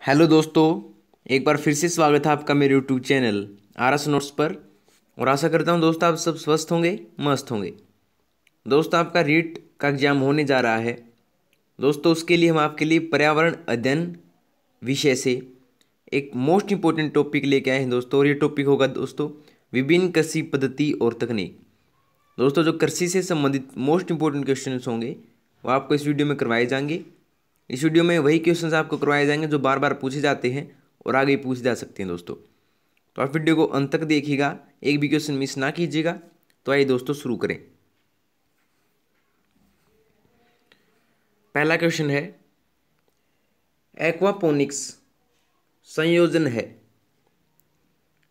Hello दोस्तों, एक बार फिर से स्वागत है आपका मेरे यूट्यूब चैनल आरएस नोट्स पर। और आशा करता हूं दोस्तों आप सब स्वस्थ होंगे, मस्त होंगे। दोस्तों आपका रीट का एग्जाम होने जा रहा है। दोस्तों उसके लिए हम आपके लिए पर्यावरण अध्ययन विषय से एक मोस्ट इंपॉर्टेंट टॉपिक लेके आए हैं दोस्तों। और ये टॉपिक होगा दोस्तों विभिन्न कृषि पद्धति और तकनीक। दोस्तों जो कृषि से संबंधित मोस्ट इंपॉर्टेंट क्वेश्चन होंगे वो आपको इस वीडियो में करवाए जाएंगे। इस वीडियो में वही क्वेश्चंस आपको करवाए जाएंगे जो बार बार पूछे जाते हैं और आगे पूछे जा सकते हैं दोस्तों। तो आप वीडियो को अंत तक देखिएगा, एक भी क्वेश्चन मिस ना कीजिएगा। तो आइए दोस्तों शुरू करें। पहला क्वेश्चन है, एक्वापोनिक्स संयोजन है।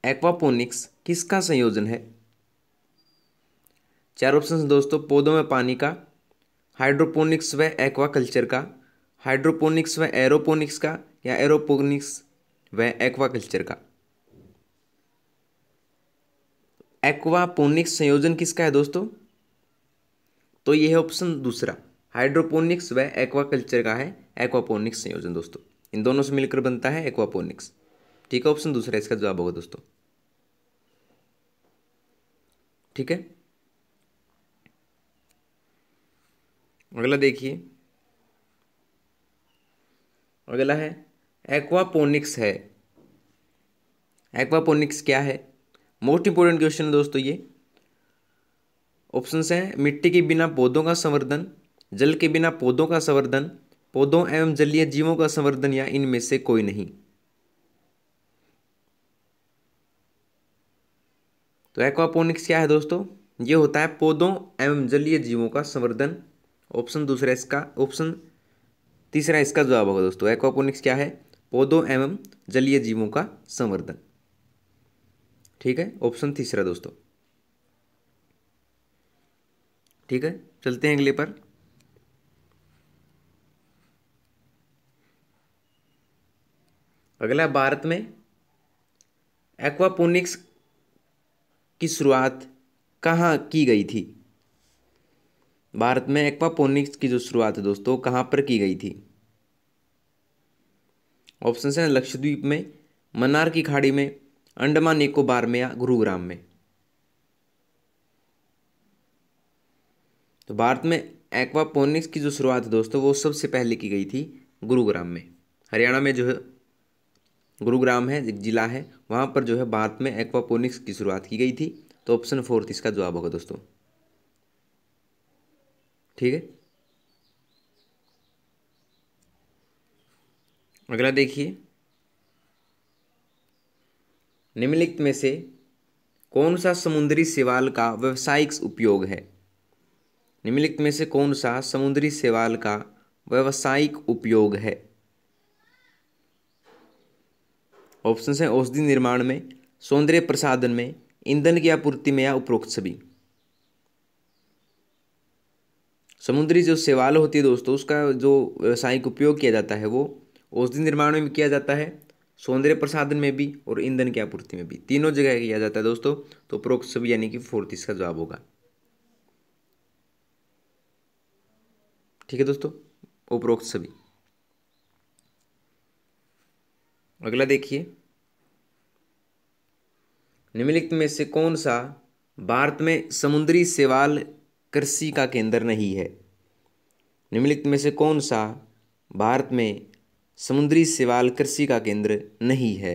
एक्वापोनिक्स किसका संयोजन है? चार ऑप्शन दोस्तों, पौधों में पानी का, हाइड्रोपोनिक्स व एक्वाकल्चर का, हाइड्रोपोनिक्स व एरोपोनिक्स का, या एरोपोनिक्स व एक्वाकल्चर का। एक्वापोनिक्स संयोजन किसका है दोस्तों? तो यह है ऑप्शन दूसरा, हाइड्रोपोनिक्स व एक्वाकल्चर का है एक्वापोनिक्स संयोजन दोस्तों। इन दोनों से मिलकर बनता है एक्वापोनिक्स। ठीक है, ऑप्शन दूसरा इसका जवाब होगा दोस्तों। ठीक है, अगला देखिए। अगला है एक्वापोनिक्स है। एक्वापोनिक्स क्या है? मोस्ट इंपोर्टेंट क्वेश्चन है दोस्तों ये। ऑप्शंस हैं, मिट्टी के बिना पौधों का संवर्धन, जल के बिना पौधों का संवर्धन, पौधों एवं जलीय जीवों का संवर्धन, या इनमें से कोई नहीं। तो एक्वापोनिक्स क्या है दोस्तों? ये होता है पौधों एवं जलीय जीवों का संवर्धन। ऑप्शन दूसरा इसका, ऑप्शन तीसरा इसका जवाब होगा दोस्तों। एक्वापोनिक्स क्या है? पौधों एवं जलीय जीवों का संवर्धन। ठीक है, ऑप्शन तीसरा दोस्तों। ठीक है, चलते हैं अगले पर। अगला, भारत में एक्वापोनिक्स की शुरुआत कहाँ की गई थी? भारत में एक्वापोनिक्स की जो शुरुआत है दोस्तों कहाँ पर की गई थी? ऑप्शन है, लक्षद्वीप में, मन्नार की खाड़ी में, अंडमान निकोबार में, या गुरुग्राम में। तो भारत में एक्वापोनिक्स की जो शुरुआत है दोस्तों वो सबसे पहले की गई थी गुरुग्राम में। हरियाणा में जो है गुरुग्राम है, एक जिला है, वहाँ पर जो है भारत में एक्वापोनिक्स की शुरुआत की गई थी। तो ऑप्शन फोर्थ इसका जवाब होगा दोस्तों। ठीक है, अगला देखिए। निम्नलिखित में से कौन सा समुद्री शैवाल का व्यावसायिक उपयोग है? निम्नलिखित में से कौन सा समुद्री शैवाल का व्यावसायिक उपयोग है? ऑप्शन है, औषधि निर्माण में, सौंदर्य प्रसाधन में, ईंधन की आपूर्ति में, या उपरोक्त सभी। समुद्री जो शैवाल होती है दोस्तों उसका जो व्यावसायिक उपयोग किया जाता है वो औषधि निर्माण में भी किया जाता है, सौंदर्य प्रसाधन में भी, और ईंधन की आपूर्ति में भी, तीनों जगह किया जाता है दोस्तों। तो उपरोक्त सभी यानी कि फोर्थ इसका जवाब होगा। ठीक है दोस्तों, उपरोक्त सभी। अगला देखिए। निम्नलिखित में से कौन सा भारत में समुद्री शैवाल कृषि का केंद्र नहीं है? निम्नलिखित में से कौन सा भारत में समुद्री शैवाल कृषि का केंद्र नहीं है?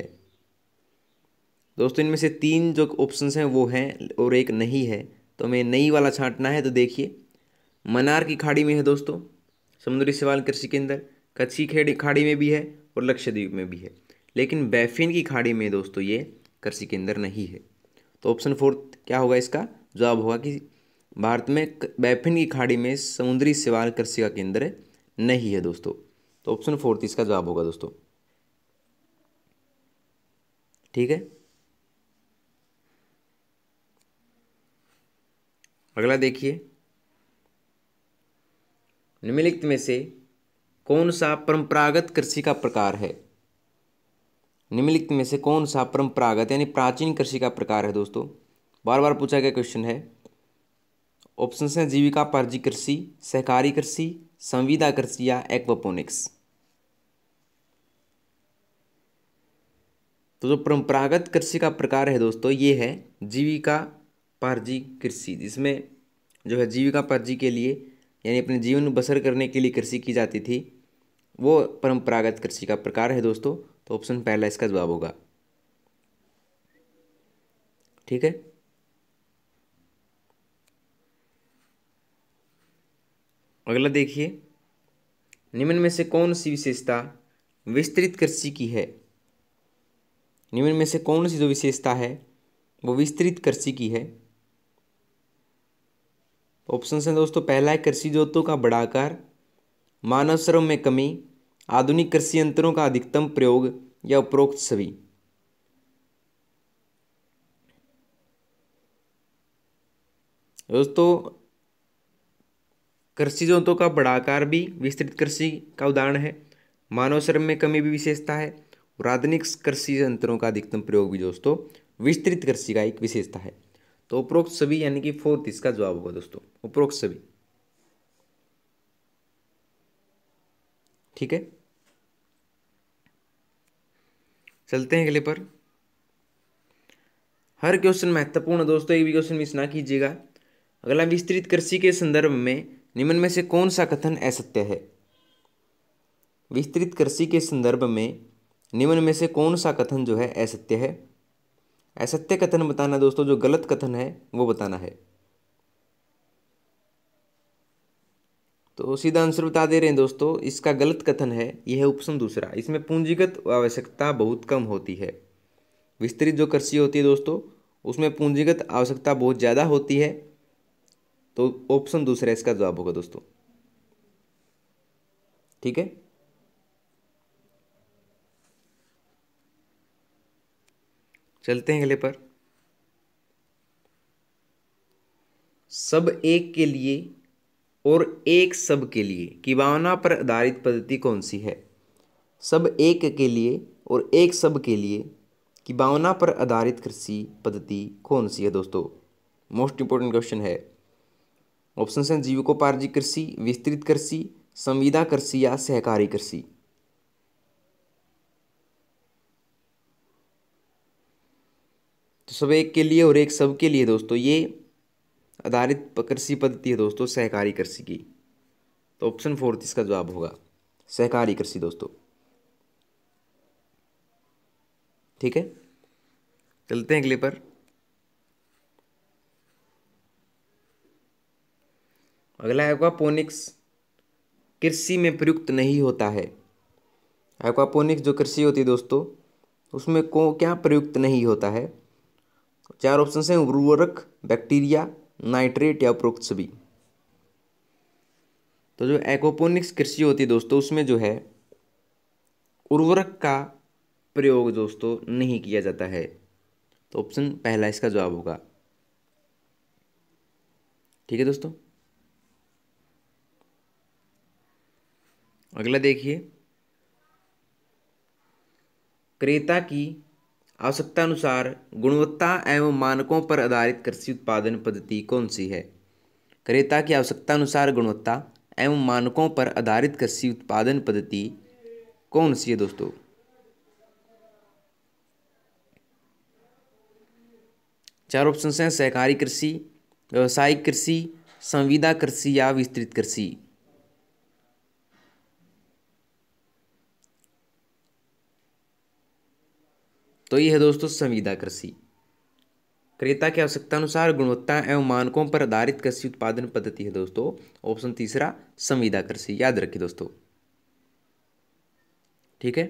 दोस्तों इनमें से तीन जो ऑप्शंस हैं वो हैं और एक नहीं है। तो हमें नई वाला छांटना है। तो देखिए, मन्नार की खाड़ी में है दोस्तों समुद्री शैवाल कृषि केंद्र, कच्છી खेड़ी खाड़ी में भी है, और लक्षद्वीप में भी है। लेकिन बैफिन की खाड़ी में दोस्तों ये कृषि केंद्र नहीं है। तो ऑप्शन फोर्थ क्या होगा? इसका जवाब होगा कि भारत में बैफिन की खाड़ी में समुद्री शैवाल कृषि का केंद्र नहीं है दोस्तों। तो ऑप्शन फोर्थ इसका जवाब होगा दोस्तों। ठीक है, अगला देखिए। निम्नलिखित में से कौन सा परंपरागत कृषि का प्रकार है? निम्नलिखित में से कौन सा परंपरागत यानी प्राचीन कृषि का प्रकार है दोस्तों? बार बार पूछा गया क्वेश्चन है। ऑप्शन हैं, जीविकापार्जी कृषि, सहकारी कृषि, संविदा कृषि, या एक्वापोनिक्स। तो जो परंपरागत कृषि का प्रकार है दोस्तों ये है जीविका पार्जी कृषि, जिसमें जो है जीविका पार्जी के लिए यानी अपने जीवन बसर करने के लिए कृषि की जाती थी, वो परंपरागत कृषि का प्रकार है दोस्तों। तो ऑप्शन पहला इसका जवाब होगा। ठीक है, अगला देखिए, निम्न में से कौन सी विशेषता विस्तृत कृषि की है। निम्न में से कौन सी जो विशेषता है वो विस्तृत कृषि की है। ऑप्शन है दोस्तों, पहला है कृषि जोतों का बड़ा आकार, मानव श्रम में कमी, आधुनिक कृषि यंत्रों का अधिकतम प्रयोग, या उपरोक्त सभी। दोस्तों कृषि जोतों का बड़ा आकार भी विस्तृत कृषि का उदाहरण है, मानव श्रम में कमी भी विशेषता है, और आधुनिक कृषि यंत्रों का अधिकतम प्रयोग भी दोस्तों विस्तृत कृषि का एक विशेषता है। तो उपरोक्त सभी यानी कि फोर्थ इसका जवाब होगा दोस्तों, उपरोक्त सभी। ठीक है, चलते हैं अगले पर। हर क्वेश्चन महत्वपूर्ण दोस्तों, एक भी क्वेश्चन मिस ना कीजिएगा। अगला, विस्तृत कृषि के संदर्भ में निम्न में से कौन सा कथन असत्य है। विस्तृत कृषि के संदर्भ में निम्न में से कौन सा कथन जो है असत्य है। असत्य कथन बताना दोस्तों, जो गलत कथन है वो बताना है। तो सीधा आंसर बता दे रहे हैं दोस्तों, इसका गलत कथन है यह है ऑप्शन दूसरा, इसमें पूंजीगत आवश्यकता बहुत कम होती है। विस्तृत जो कृषि होती है दोस्तों उसमें पूंजीगत आवश्यकता बहुत ज़्यादा होती है। तो ऑप्शन दूसरा इसका जवाब होगा दोस्तों। ठीक है, चलते हैं अगले पर। सब एक के लिए और एक सब के लिए की भावना पर आधारित पद्धति कौन सी है। सब एक के लिए और एक सब के लिए की भावना पर आधारित कृषि पद्धति कौन सी है दोस्तों। मोस्ट इंपोर्टेंट क्वेश्चन है। ऑप्शन है जीविकोपार्जी कृषि, विस्तृत कृषि, संविदा कृषि, या सहकारी कृषि। तो सब एक के लिए और एक सब के लिए दोस्तों ये आधारित कृषि पद्धति है दोस्तों सहकारी कृषि की। तो ऑप्शन फोर्थ इसका जवाब होगा, सहकारी कृषि दोस्तों। ठीक है, चलते हैं अगले पर। अगला एक्वापोनिक्स कृषि में प्रयुक्त नहीं होता है। एक्वापोनिक्स जो कृषि होती है दोस्तों उसमें को क्या प्रयुक्त नहीं होता है। चार ऑप्शन हैं, उर्वरक, बैक्टीरिया, नाइट्रेट, या उपरोक्त सभी। तो जो एक्वापोनिक्स कृषि होती है दोस्तों उसमें जो है उर्वरक का प्रयोग दोस्तों नहीं किया जाता है। तो ऑप्शन पहला इसका जवाब होगा। ठीक है दोस्तों, अगला देखिए, क्रेता की आवश्यकता अनुसार गुणवत्ता एवं मानकों पर आधारित कृषि उत्पादन पद्धति कौन सी है। क्रेता की आवश्यकता अनुसार गुणवत्ता एवं मानकों पर आधारित कृषि उत्पादन पद्धति कौन सी है दोस्तों। चार ऑप्शन हैं, सहकारी कृषि, व्यावसायिक कृषि, संविदा कृषि, या विस्तृत कृषि। तो ये है दोस्तों संविदा कृषि। क्रेता की आवश्यकता अनुसार गुणवत्ता एवं मानकों पर आधारित कृषि उत्पादन पद्धति है दोस्तों ऑप्शन तीसरा संविदा कृषि, याद रखिए दोस्तों। ठीक है,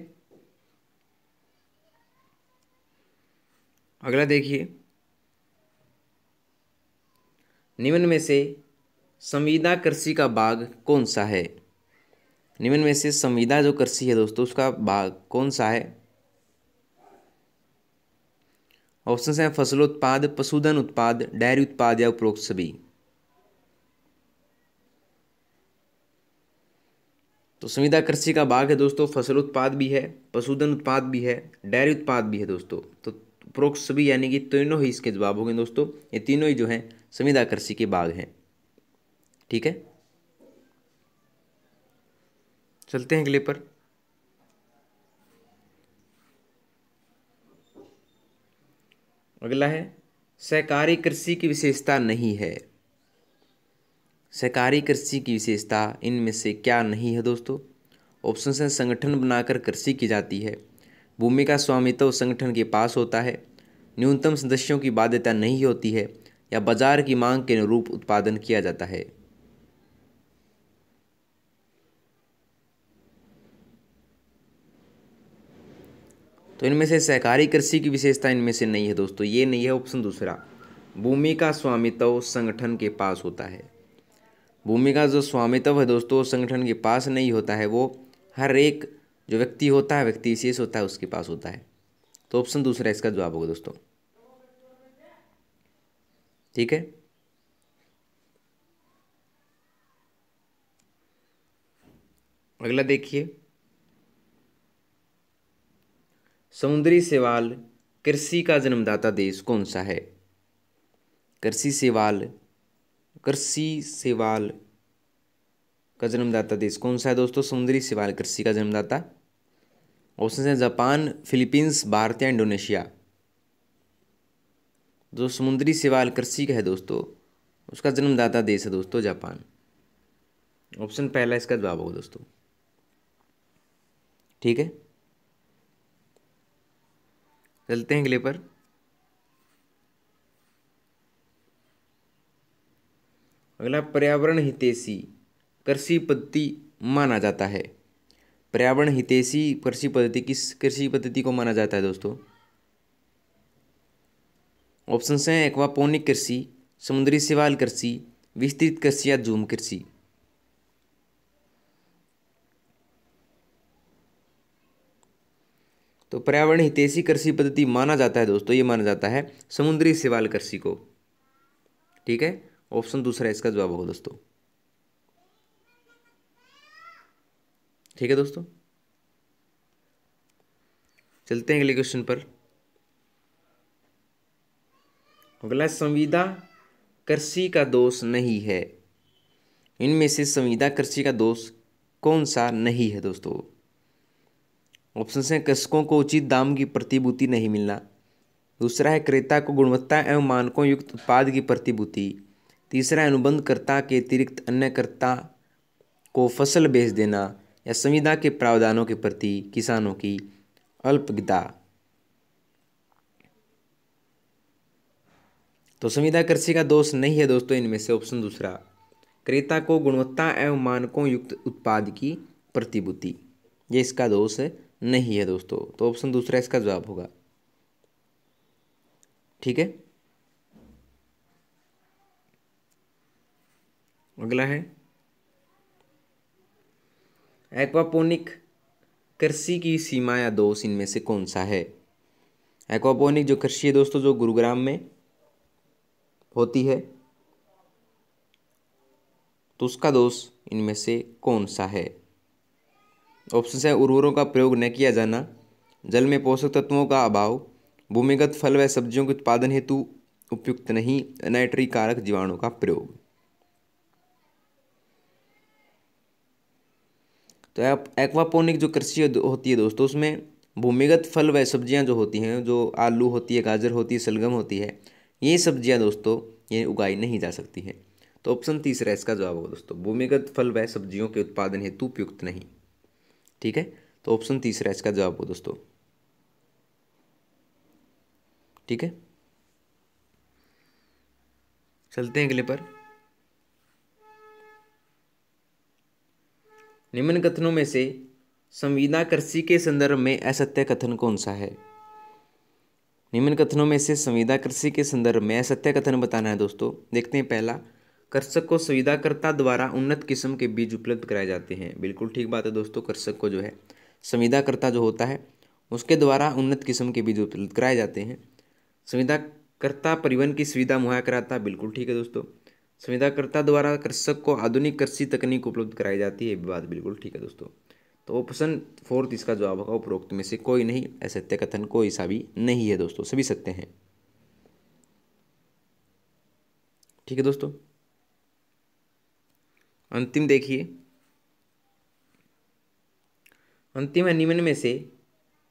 अगला देखिए, निम्न में से संविदा कृषि का भाग कौन सा है। निम्न में से संविदा जो कृषि है दोस्तों उसका भाग कौन सा है। ऑप्शन हैं, फसलोत्पाद, पशुधन उत्पाद, डेयरी उत्पाद, या उपरोक्त सभी। तो संविदा कृषि का भाग है दोस्तों फसल उत्पाद भी है, पशुधन उत्पाद भी है, डेयरी उत्पाद भी है दोस्तों। तो उपरोक्त सभी यानी कि तीनों ही इसके जवाब होंगे दोस्तों, ये तीनों ही जो हैं संविदा कृषि के भाग हैं। ठीक है, चलते हैं अगले पर। अगला है सहकारी कृषि की विशेषता नहीं है। सहकारी कृषि की विशेषता इनमें से क्या नहीं है दोस्तों? ऑप्शन है संगठन बनाकर कृषि की जाती है, भूमि का स्वामित्व संगठन के पास होता है, न्यूनतम सदस्यों की बाध्यता नहीं होती है, या बाजार की मांग के अनुरूप उत्पादन किया जाता है। तो इनमें से सहकारी कृषि की विशेषता इनमें से नहीं है दोस्तों, ये नहीं है ऑप्शन दूसरा। भूमि का स्वामित्व संगठन के पास होता है। भूमि का जो स्वामित्व है दोस्तों संगठन के पास नहीं होता है, वो हर एक जो व्यक्ति होता है, व्यक्ति विशेष होता है, उसके पास होता है। तो ऑप्शन दूसरा इसका जवाब होगा दोस्तों। ठीक है, अगला देखिए, समुद्री शैवाल कृषि का जन्मदाता देश कौन सा है? कृषि शैवाल का जन्मदाता देश कौन सा है दोस्तों? समुद्री शैवाल कृषि का जन्मदाता। ऑप्शन है जापान, फिलीपींस, भारत या इंडोनेशिया। जो समुद्री शैवाल कृषि का है दोस्तों, उसका जन्मदाता देश है दोस्तों जापान। ऑप्शन पहला इसका जवाब होगा दोस्तों। ठीक है, चलते हैं अगले पर। अगला पर्यावरण हितैषी कृषि पद्धति माना जाता है। पर्यावरण हितैषी कृषि पद्धति किस कृषि पद्धति को माना जाता है दोस्तों? ऑप्शन हैं एक्वापोनिक कृषि, समुद्री शैवाल कृषि, विस्तृत कृषि या झूम कृषि। तो पर्यावरण हितैषी कृषि पद्धति माना जाता है दोस्तों, ये माना जाता है समुद्री शैवाल कृषि को। ठीक है, ऑप्शन दूसरा इसका जवाब होगा दोस्तों। ठीक है दोस्तों, चलते हैं अगले क्वेश्चन पर। अगला संविदा कृषि का दोष नहीं है। इनमें से संविदा कृषि का दोष कौन सा नहीं है दोस्तों? ऑप्शन है कृषकों को उचित दाम की प्रतिभूति नहीं मिलना, दूसरा है क्रेता को गुणवत्ता एवं मानकों युक्त उत्पाद की प्रतिभूति, तीसरा है अनुबंधकर्ता के अतिरिक्त अन्य कर्ता को फसल बेच देना, या संविदा के प्रावधानों के प्रति किसानों की अल्पज्ञता। तो संविदा कृषि का दोष नहीं है दोस्तों इनमें से ऑप्शन दूसरा, क्रेता को गुणवत्ता एवं मानकों युक्त उत्पाद की प्रतिभूति, ये इसका दोष नहीं है दोस्तों। तो ऑप्शन दूसरा इसका जवाब होगा। ठीक है, अगला है एक्वापोनिक कृषि की सीमा या दोष इनमें से कौन सा है? एक्वापोनिक जो कृषि है दोस्तों, जो गुरुग्राम में होती है, तो उसका दोष इनमें से कौन सा है? ऑप्शन है उर्वरों का प्रयोग न किया जाना, जल में पोषक तत्वों का अभाव, भूमिगत फल व सब्जियों के उत्पादन हेतु उपयुक्त नहीं, नाइट्री कारक जीवाणु का प्रयोग। तो एक्वापोनिक जो कृषि होती है दोस्तों, उसमें भूमिगत फल व सब्जियां जो होती हैं, जो आलू होती है, गाजर होती है, शलगम होती है, ये सब्जियां दोस्तों ये उगाई नहीं जा सकती हैं। तो ऑप्शन तीसरा इसका जवाब होगा दोस्तों, भूमिगत फल व सब्जियों के उत्पादन हेतु उपयुक्त नहीं। ठीक है, तो ऑप्शन तीसरा इसका जवाब होगा दोस्तों। ठीक है, चलते हैं अगले पर। निम्न कथनों में से संविदा कृषि के संदर्भ में असत्य कथन कौन सा है? निम्न कथनों में से संविदा कृषि के संदर्भ में असत्य कथन बताना है दोस्तों। देखते हैं पहला, कृषक को संविदाकर्ता द्वारा उन्नत किस्म के बीज उपलब्ध कराए जाते हैं। बिल्कुल ठीक बात है दोस्तों, कृषक को जो है संविदाकर्ता जो होता है उसके द्वारा उन्नत किस्म के बीज उपलब्ध कराए जाते हैं। संविदाकर्ता परिवहन की सुविधा मुहैया कराता है। बिल्कुल ठीक है दोस्तों, संविदाकर्ता द्वारा कृषक को आधुनिक कृषि तकनीक उपलब्ध कराई जाती है, ये बात बिल्कुल ठीक है दोस्तों। तो ऑप्शन फोर्थ इसका जवाब होगा, उपरोक्त में से कोई नहीं, असत्य कथन कोई सा भी नहीं है दोस्तों, सभी सत्य हैं। ठीक है दोस्तों, अंतिम देखिए, अंतिम है निम्न में से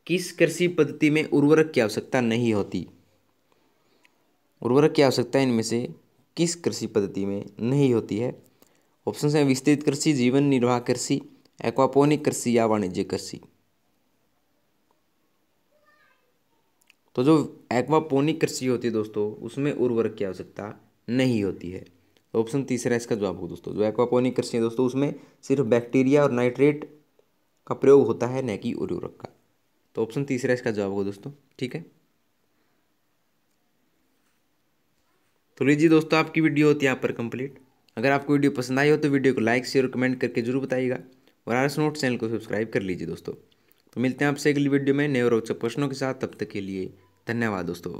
किस कृषि पद्धति में उर्वरक की आवश्यकता नहीं होती? उर्वरक की आवश्यकता इनमें से किस कृषि पद्धति में नहीं होती है? ऑप्शन है विस्तृत कृषि, जीवन निर्वाह कृषि, एक्वापोनिक कृषि या वाणिज्य कृषि। तो जो एक्वापोनिक कृषि होती है दोस्तों, उसमें उर्वरक की आवश्यकता नहीं होती है। तो ऑप्शन तीसरा इसका जवाब होगा दोस्तों। जो एक्वापोनिक कृषि है दोस्तों, उसमें सिर्फ बैक्टीरिया और नाइट्रेट का प्रयोग होता है, न कि उर्वरक का। तो ऑप्शन तीसरा इसका जवाब होगा दोस्तों। ठीक है, तो लीजिए दोस्तों, आपकी वीडियो होती है यहाँ पर कंप्लीट। अगर आपको वीडियो पसंद आई हो तो वीडियो को लाइक, शेयर और कमेंट करके जरूर बताइएगा, और आरएस नोट चैनल को सब्सक्राइब कर लीजिए दोस्तों। तो मिलते हैं आपसे अगली वीडियो में नए और रोचक प्रश्नों के साथ। तब तक के लिए धन्यवाद दोस्तों।